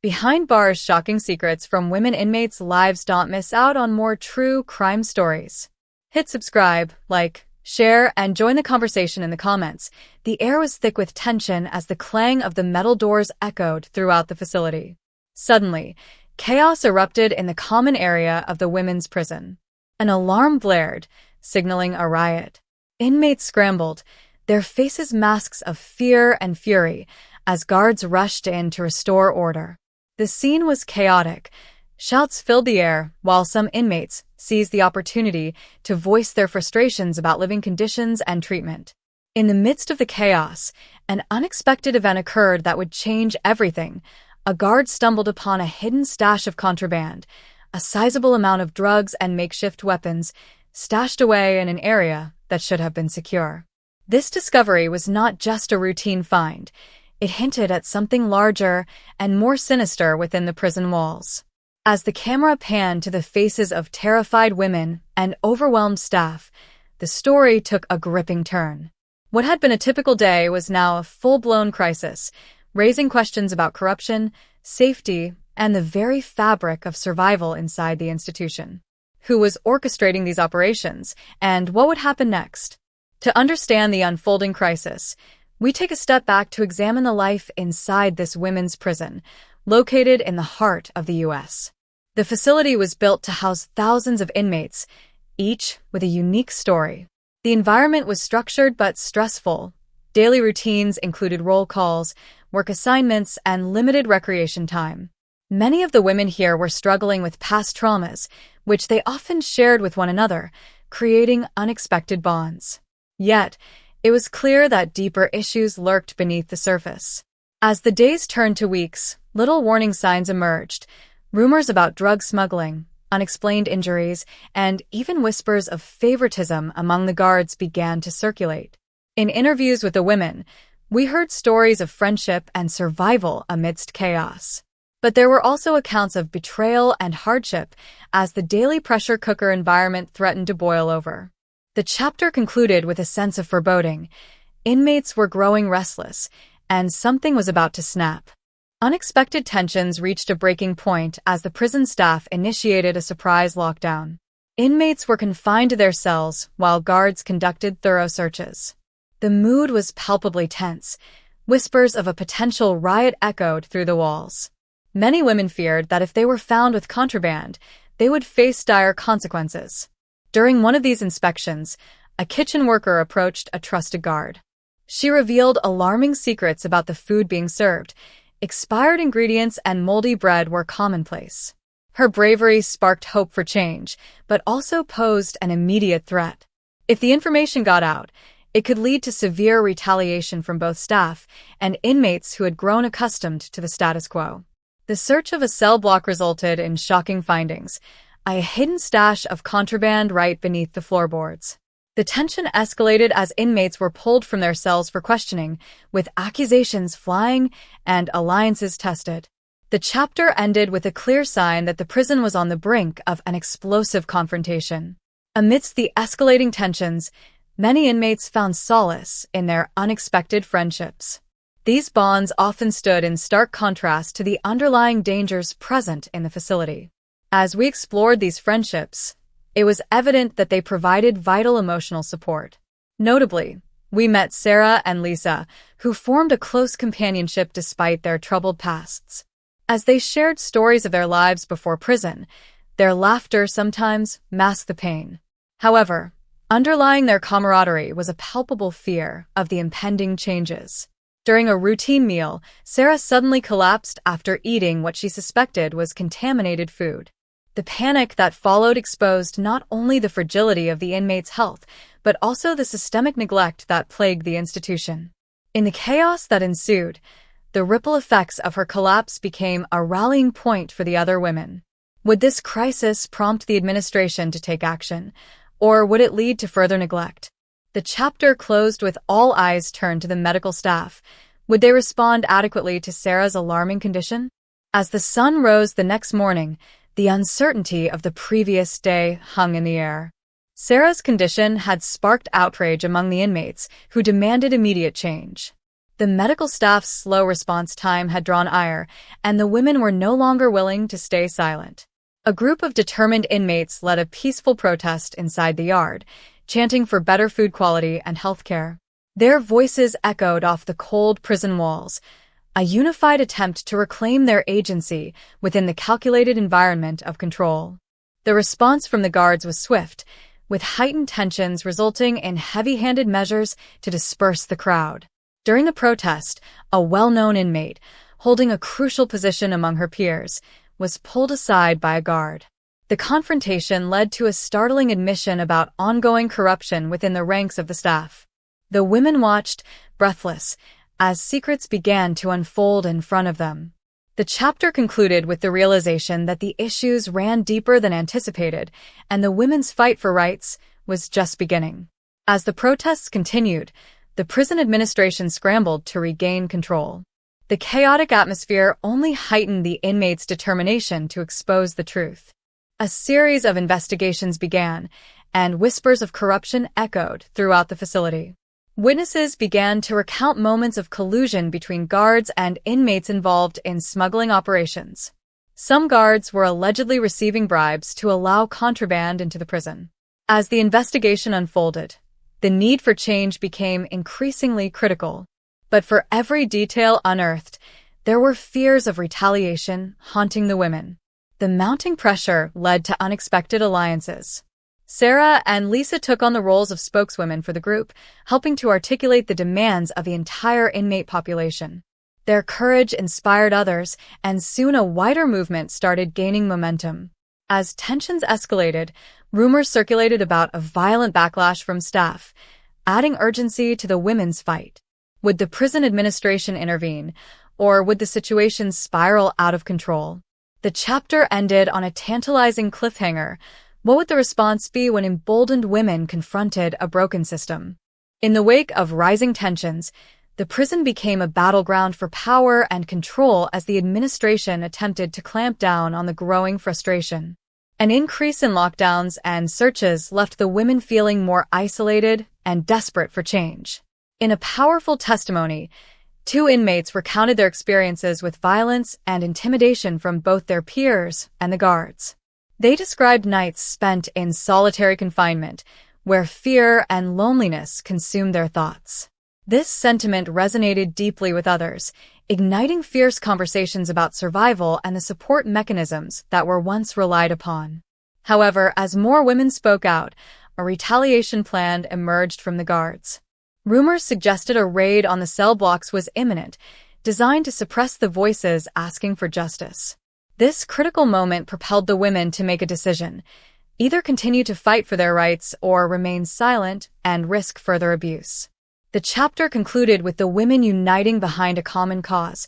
Behind bars, shocking secrets from women inmates' lives. Don't miss out on more true crime stories. Hit subscribe, like, share, and join the conversation in the comments. The air was thick with tension as the clang of the metal doors echoed throughout the facility. Suddenly, chaos erupted in the common area of the women's prison. An alarm blared, signaling a riot. Inmates scrambled, their faces masks of fear and fury, as guards rushed in to restore order. The scene was chaotic. Shouts filled the air, while some inmates seized the opportunity to voice their frustrations about living conditions and treatment. In the midst of the chaos, an unexpected event occurred that would change everything. A guard stumbled upon a hidden stash of contraband, a sizable amount of drugs and makeshift weapons, stashed away in an area that should have been secure. This discovery was not just a routine find. It hinted at something larger and more sinister within the prison walls. As the camera panned to the faces of terrified women and overwhelmed staff, the story took a gripping turn. What had been a typical day was now a full-blown crisis, raising questions about corruption, safety, and the very fabric of survival inside the institution. Who was orchestrating these operations, and what would happen next? To understand the unfolding crisis, we take a step back to examine the life inside this women's prison, located in the heart of the U.S. The facility was built to house thousands of inmates, each with a unique story. The environment was structured but stressful. Daily routines included roll calls, work assignments, and limited recreation time. Many of the women here were struggling with past traumas, which they often shared with one another, creating unexpected bonds. Yet, it was clear that deeper issues lurked beneath the surface. As the days turned to weeks, little warning signs emerged. Rumors about drug smuggling, unexplained injuries, and even whispers of favoritism among the guards began to circulate. In interviews with the women, we heard stories of friendship and survival amidst chaos. But there were also accounts of betrayal and hardship as the daily pressure cooker environment threatened to boil over. The chapter concluded with a sense of foreboding. Inmates were growing restless, and something was about to snap. Unexpected tensions reached a breaking point as the prison staff initiated a surprise lockdown. Inmates were confined to their cells while guards conducted thorough searches. The mood was palpably tense. Whispers of a potential riot echoed through the walls. Many women feared that if they were found with contraband, they would face dire consequences. During one of these inspections, a kitchen worker approached a trusted guard. She revealed alarming secrets about the food being served. Expired ingredients and moldy bread were commonplace. Her bravery sparked hope for change, but also posed an immediate threat. If the information got out, it could lead to severe retaliation from both staff and inmates who had grown accustomed to the status quo. The search of a cell block resulted in shocking findings. A hidden stash of contraband right beneath the floorboards. The tension escalated as inmates were pulled from their cells for questioning, with accusations flying and alliances tested. The chapter ended with a clear sign that the prison was on the brink of an explosive confrontation. Amidst the escalating tensions, many inmates found solace in their unexpected friendships. These bonds often stood in stark contrast to the underlying dangers present in the facility. As we explored these friendships, it was evident that they provided vital emotional support. Notably, we met Sarah and Lisa, who formed a close companionship despite their troubled pasts. As they shared stories of their lives before prison, their laughter sometimes masked the pain. However, underlying their camaraderie was a palpable fear of the impending changes. During a routine meal, Sarah suddenly collapsed after eating what she suspected was contaminated food. The panic that followed exposed not only the fragility of the inmates' health, but also the systemic neglect that plagued the institution. In the chaos that ensued, the ripple effects of her collapse became a rallying point for the other women. Would this crisis prompt the administration to take action, or would it lead to further neglect? The chapter closed with all eyes turned to the medical staff. Would they respond adequately to Sarah's alarming condition? As the sun rose the next morning, the uncertainty of the previous day hung in the air. Sarah's condition had sparked outrage among the inmates, who demanded immediate change. The medical staff's slow response time had drawn ire, and the women were no longer willing to stay silent. A group of determined inmates led a peaceful protest inside the yard, chanting for better food quality and health care. Their voices echoed off the cold prison walls, a unified attempt to reclaim their agency within the calculated environment of control. The response from the guards was swift, with heightened tensions resulting in heavy-handed measures to disperse the crowd. During the protest, a well-known inmate, holding a crucial position among her peers, was pulled aside by a guard. The confrontation led to a startling admission about ongoing corruption within the ranks of the staff. The women watched, breathless, as secrets began to unfold in front of them. The chapter concluded with the realization that the issues ran deeper than anticipated, and the women's fight for rights was just beginning. As the protests continued, the prison administration scrambled to regain control. The chaotic atmosphere only heightened the inmates' determination to expose the truth. A series of investigations began, and whispers of corruption echoed throughout the facility. Witnesses began to recount moments of collusion between guards and inmates involved in smuggling operations. Some guards were allegedly receiving bribes to allow contraband into the prison. As the investigation unfolded, the need for change became increasingly critical. But for every detail unearthed, there were fears of retaliation haunting the women. The mounting pressure led to unexpected alliances. Sarah and Lisa took on the roles of spokeswomen for the group, helping to articulate the demands of the entire inmate population. Their courage inspired others, and soon a wider movement started gaining momentum. As tensions escalated, rumors circulated about a violent backlash from staff, adding urgency to the women's fight. Would the prison administration intervene, or would the situation spiral out of control? The chapter ended on a tantalizing cliffhanger. What would the response be when emboldened women confronted a broken system? In the wake of rising tensions, the prison became a battleground for power and control as the administration attempted to clamp down on the growing frustration. An increase in lockdowns and searches left the women feeling more isolated and desperate for change. In a powerful testimony, 2 inmates recounted their experiences with violence and intimidation from both their peers and the guards. They described nights spent in solitary confinement, where fear and loneliness consumed their thoughts. This sentiment resonated deeply with others, igniting fierce conversations about survival and the support mechanisms that were once relied upon. However, as more women spoke out, a retaliation plan emerged from the guards. Rumors suggested a raid on the cell blocks was imminent, designed to suppress the voices asking for justice. This critical moment propelled the women to make a decision: either continue to fight for their rights or remain silent and risk further abuse. The chapter concluded with the women uniting behind a common cause,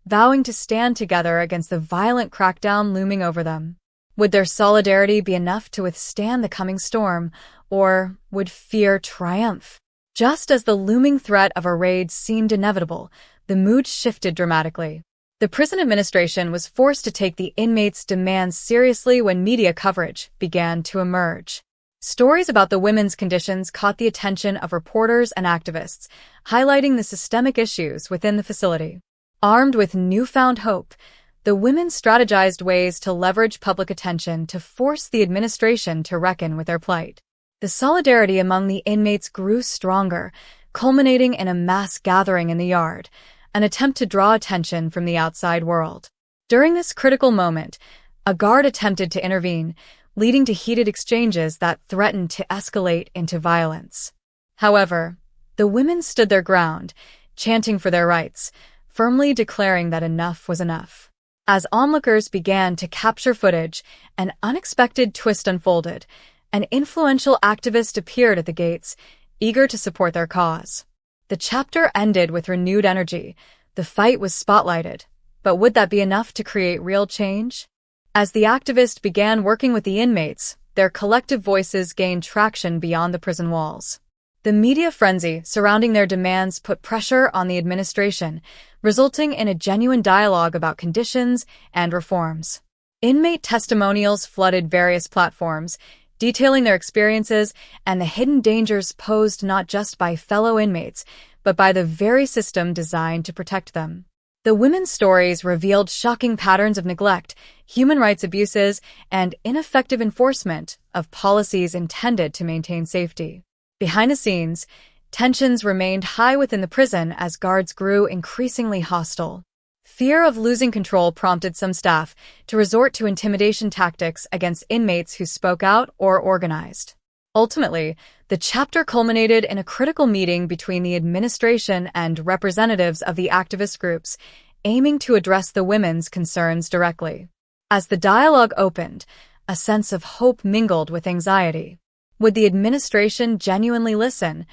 vowing to stand together against the violent crackdown looming over them. Would their solidarity be enough to withstand the coming storm, or would fear triumph? Just as the looming threat of a raid seemed inevitable, the mood shifted dramatically. The prison administration was forced to take the inmates' demands seriously when media coverage began to emerge. Stories about the women's conditions caught the attention of reporters and activists, highlighting the systemic issues within the facility. Armed with newfound hope, the women strategized ways to leverage public attention to force the administration to reckon with their plight. The solidarity among the inmates grew stronger, culminating in a mass gathering in the yard, an attempt to draw attention from the outside world. During this critical moment, a guard attempted to intervene, leading to heated exchanges that threatened to escalate into violence. However, the women stood their ground, chanting for their rights, firmly declaring that enough was enough. As onlookers began to capture footage, an unexpected twist unfolded. An influential activist appeared at the gates, eager to support their cause. The chapter ended with renewed energy. The fight was spotlighted, but would that be enough to create real change? As the activist began working with the inmates, their collective voices gained traction beyond the prison walls. The media frenzy surrounding their demands put pressure on the administration, resulting in a genuine dialogue about conditions and reforms. Inmate testimonials flooded various platforms, detailing their experiences and the hidden dangers posed not just by fellow inmates, but by the very system designed to protect them. The women's stories revealed shocking patterns of neglect, human rights abuses, and ineffective enforcement of policies intended to maintain safety. Behind the scenes, tensions remained high within the prison as guards grew increasingly hostile. Fear of losing control prompted some staff to resort to intimidation tactics against inmates who spoke out or organized. Ultimately, the chapter culminated in a critical meeting between the administration and representatives of the activist groups, aiming to address the women's concerns directly. As the dialogue opened, a sense of hope mingled with anxiety. Would the administration genuinely listen,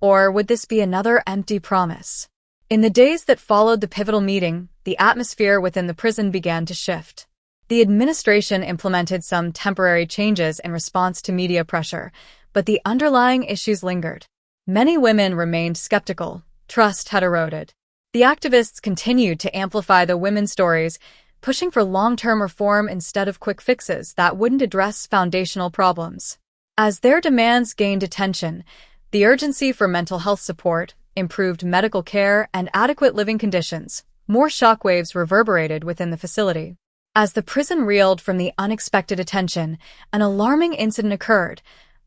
or would this be another empty promise? In the days that followed the pivotal meeting, the atmosphere within the prison began to shift. The administration implemented some temporary changes in response to media pressure, but the underlying issues lingered. Many women remained skeptical. Trust had eroded. The activists continued to amplify the women's stories, pushing for long-term reform instead of quick fixes that wouldn't address foundational problems. As their demands gained attention, the urgency for mental health support, improved medical care, and adequate living conditions, more shockwaves reverberated within the facility. As the prison reeled from the unexpected attention, an alarming incident occurred.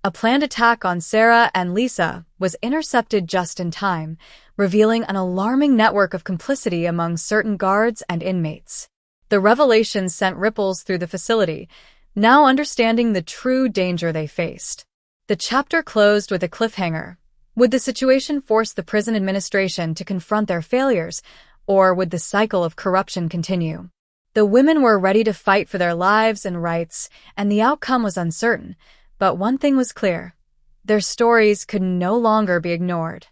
A planned attack on Sarah and Lisa was intercepted just in time, revealing an alarming network of complicity among certain guards and inmates. The revelation sent ripples through the facility, now understanding the true danger they faced. The chapter closed with a cliffhanger. Would the situation force the prison administration to confront their failures, or would the cycle of corruption continue? The women were ready to fight for their lives and rights, and the outcome was uncertain. But one thing was clear: their stories could no longer be ignored.